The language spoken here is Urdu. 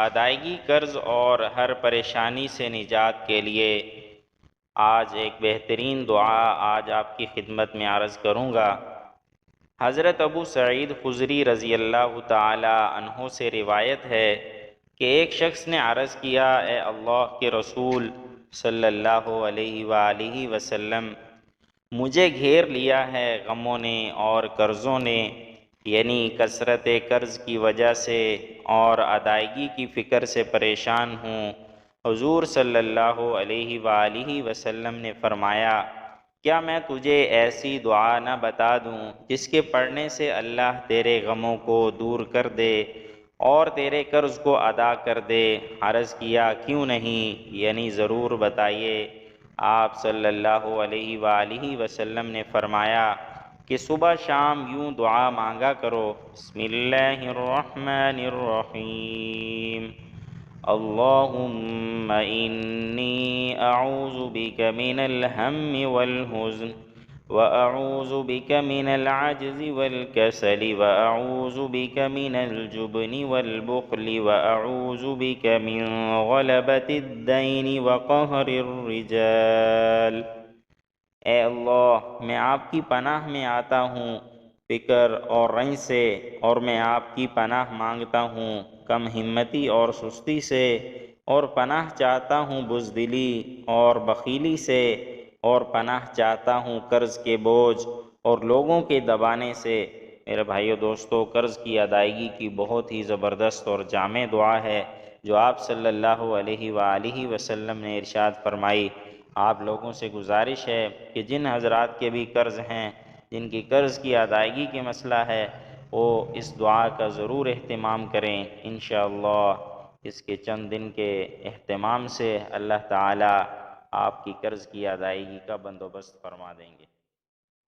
ادائیگی قرض اور ہر پریشانی سے نجات کے لیے آج ایک بہترین دعا آج آپ کی خدمت میں عرض کروں گا۔ حضرت ابو سعید خضری رضی اللہ تعالی عنہ سے روایت ہے کہ ایک شخص نے عرض کیا، اے اللہ کے رسول صلی اللہ علیہ وآلہ وسلم، مجھے گھیر لیا ہے غموں نے اور قرضوں نے، یعنی کثرت قرض کی وجہ سے اور ادائیگی کی فکر سے پریشان ہوں۔ حضور صلی اللہ علیہ وآلہ وسلم نے فرمایا، کیا میں تجھے ایسی دعا نہ بتا دوں جس کے پڑھنے سے اللہ تیرے غموں کو دور کر دے اور تیرے قرض کو ادا کر دے؟ عرض کیا، کیوں نہیں، یعنی ضرور بتائیے۔ آپ صلی اللہ علیہ وآلہ وسلم نے فرمایا کہ صبح شام یوں دعا مانگا کرو، بسم اللہ الرحمن الرحیم، اللہم انی اعوذ بک من الہم والحزن واعوذ بک من العجز والکسل واعوذ بک من الجبن والبخل واعوذ بک من غلبۃ الدین وقہر الرجال۔ اے اللہ، میں آپ کی پناہ میں آتا ہوں فکر اور رنج سے، اور میں آپ کی پناہ مانگتا ہوں کم ہمتی اور سستی سے، اور پناہ چاہتا ہوں بزدلی اور بخیلی سے، اور پناہ چاہتا ہوں قرض کے بوجھ اور لوگوں کے دبانے سے۔ میرے بھائیو دوستو، قرض کی ادائیگی کی بہت ہی زبردست اور جامع دعا ہے جو آپ صلی اللہ علیہ وآلہ وسلم نے ارشاد فرمائی۔ آپ لوگوں سے گزارش ہے کہ جن حضرات کے بھی قرض ہیں، جن کی قرض کی ادائیگی کے مسئلہ ہے، وہ اس دعا کا ضرور اہتمام کریں۔ انشاءاللہ اس کے چند دن کے اہتمام سے اللہ تعالی آپ کی قرض کی ادائیگی کا بندوبست فرما دیں گے۔